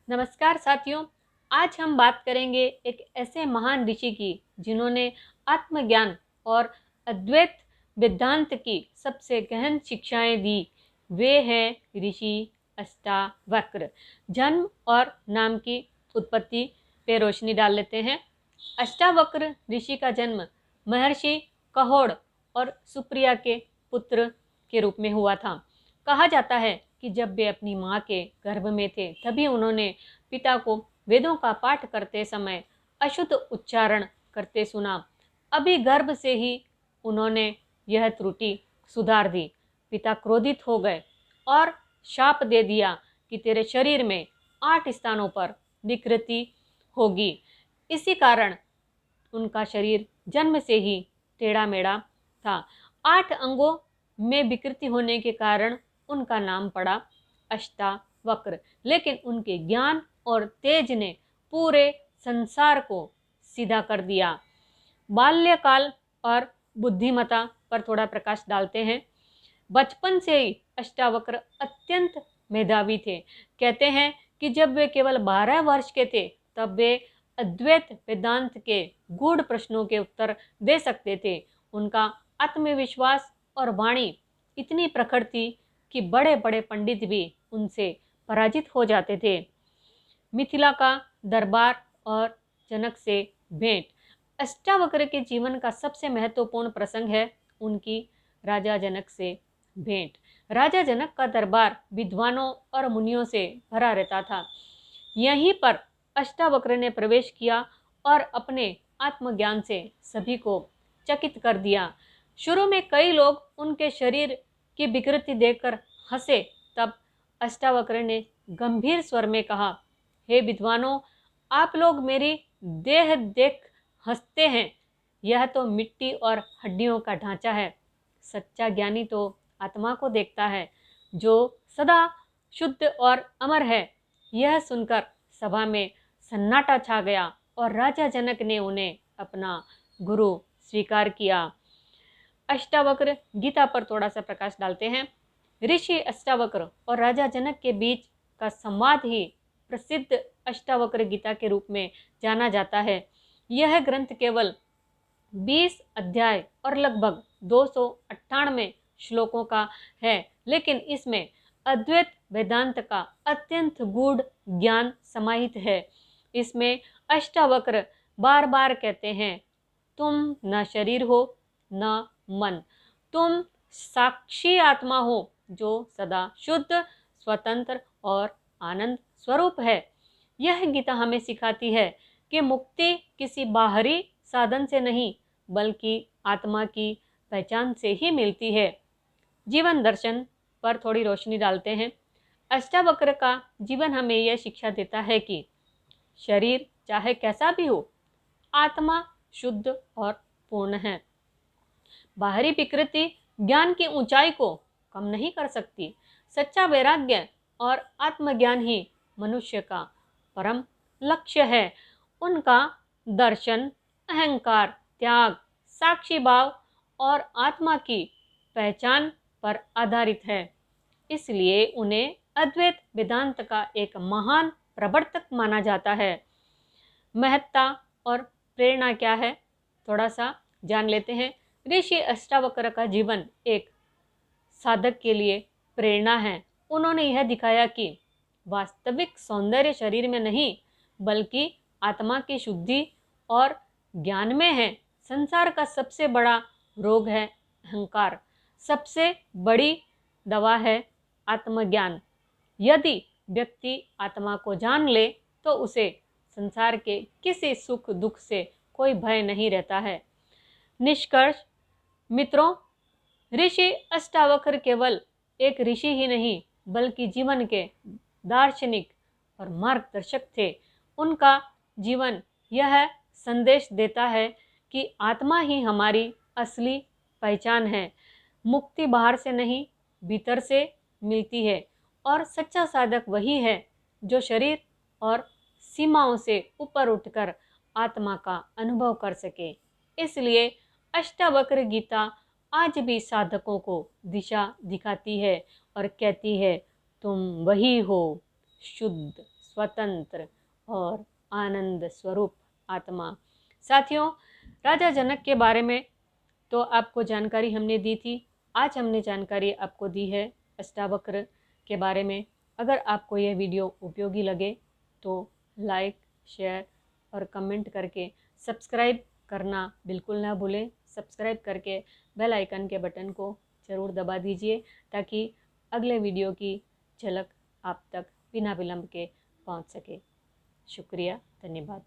नमस्कार साथियों। आज हम बात करेंगे एक ऐसे महान ऋषि की जिन्होंने आत्मज्ञान और अद्वैत वेदांत की सबसे गहन शिक्षाएं दी। वे हैं ऋषि अष्टावक्र। जन्म और नाम की उत्पत्ति पे रोशनी डाल लेते हैं। अष्टावक्र ऋषि का जन्म महर्षि कहोड़ और सुप्रिया के पुत्र के रूप में हुआ था। कहा जाता है कि जब वे अपनी माँ के गर्भ में थे तभी उन्होंने पिता को वेदों का पाठ करते समय अशुद्ध उच्चारण करते सुना। अभी गर्भ से ही उन्होंने यह त्रुटि सुधार दी। पिता क्रोधित हो गए और शाप दे दिया कि तेरे शरीर में 8 स्थानों पर विकृति होगी। इसी कारण उनका शरीर जन्म से ही टेढ़ा मेढ़ा था। 8 अंगों में विकृति होने के कारण उनका नाम पड़ा अष्टावक्र। लेकिन उनके ज्ञान और तेज ने पूरे संसार को सीधा कर दिया। बाल्यकाल और बुद्धिमत्ता पर थोड़ा प्रकाश डालते हैं। बचपन से ही अष्टावक्र अत्यंत मेधावी थे। कहते हैं कि जब वे केवल 12 वर्ष के थे तब वे अद्वैत वेदांत के गूढ़ प्रश्नों के उत्तर दे सकते थे। उनका आत्मविश्वास और वाणी इतनी प्रखर थी कि बड़े बड़े पंडित भी उनसे पराजित हो जाते थे। मिथिला का दरबार और जनक से भेंट। अष्टावक्र के जीवन का सबसे महत्वपूर्ण प्रसंग है उनकी राजा जनक से भेंट। राजा जनक का दरबार विद्वानों और मुनियों से भरा रहता था। यहीं पर अष्टावक्र ने प्रवेश किया और अपने आत्मज्ञान से सभी को चकित कर दिया। शुरू में कई लोग उनके शरीर की विकृति देखकर हंसे। तब अष्टावक्र ने गंभीर स्वर में कहा, हे विद्वानों, आप लोग मेरी देह देख हंसते हैं। यह तो मिट्टी और हड्डियों का ढांचा है। सच्चा ज्ञानी तो आत्मा को देखता है जो सदा शुद्ध और अमर है। यह सुनकर सभा में सन्नाटा छा गया और राजा जनक ने उन्हें अपना गुरु स्वीकार किया। अष्टावक्र गीता पर थोड़ा सा प्रकाश डालते हैं। ऋषि अष्टावक्र और राजा जनक के बीच का संवाद ही प्रसिद्ध अष्टावक्र गीता के रूप में जाना जाता है। यह ग्रंथ केवल 20 अध्याय और लगभग 298 श्लोकों का है, लेकिन इसमें अद्वैत वेदांत का अत्यंत गूढ़ ज्ञान समाहित है। इसमें अष्टावक्र बार बार कहते हैं, तुम न शरीर हो न मन, तुम साक्षी आत्मा हो जो सदा शुद्ध, स्वतंत्र और आनंद स्वरूप है। यह गीता हमें सिखाती है कि मुक्ति किसी बाहरी साधन से नहीं बल्कि आत्मा की पहचान से ही मिलती है। जीवन दर्शन पर थोड़ी रोशनी डालते हैं। अष्टावक्र का जीवन हमें यह शिक्षा देता है कि शरीर चाहे कैसा भी हो, आत्मा शुद्ध और पूर्ण है। बाहरी विकृति ज्ञान की ऊंचाई को कम नहीं कर सकती। सच्चा वैराग्य और आत्मज्ञान ही मनुष्य का परम लक्ष्य है। उनका दर्शन अहंकार, त्याग, साक्षी भाव और आत्मा की पहचान पर आधारित है। इसलिए उन्हें अद्वैत वेदांत का एक महान प्रवर्तक माना जाता है। महत्ता और प्रेरणा क्या है, थोड़ा सा जान लेते हैं। ऋषि अष्टावक्र का जीवन एक साधक के लिए प्रेरणा है। उन्होंने यह दिखाया कि वास्तविक सौंदर्य शरीर में नहीं बल्कि आत्मा की शुद्धि और ज्ञान में है। संसार का सबसे बड़ा रोग है अहंकार। सबसे बड़ी दवा है आत्मज्ञान। यदि व्यक्ति आत्मा को जान ले तो उसे संसार के किसी सुख दुख से कोई भय नहीं रहता है। निष्कर्ष मित्रों, ऋषि अष्टावक्र केवल एक ऋषि ही नहीं बल्कि जीवन के दार्शनिक और मार्गदर्शक थे। उनका जीवन यह संदेश देता है कि आत्मा ही हमारी असली पहचान है। मुक्ति बाहर से नहीं भीतर से मिलती है और सच्चा साधक वही है जो शरीर और सीमाओं से ऊपर उठकर आत्मा का अनुभव कर सके। इसलिए अष्टावक्र गीता आज भी साधकों को दिशा दिखाती है और कहती है, तुम वही हो शुद्ध, स्वतंत्र और आनंद स्वरूप आत्मा। साथियों, राजा जनक के बारे में तो आपको जानकारी हमने दी थी। आज हमने जानकारी आपको दी है अष्टावक्र के बारे में। अगर आपको यह वीडियो उपयोगी लगे तो लाइक, शेयर और कमेंट करके सब्सक्राइब करना बिल्कुल ना भूलें। सब्सक्राइब करके बेल आइकन के बटन को ज़रूर दबा दीजिए ताकि अगले वीडियो की झलक आप तक बिना विलंब के पहुंच सके। शुक्रिया, धन्यवाद।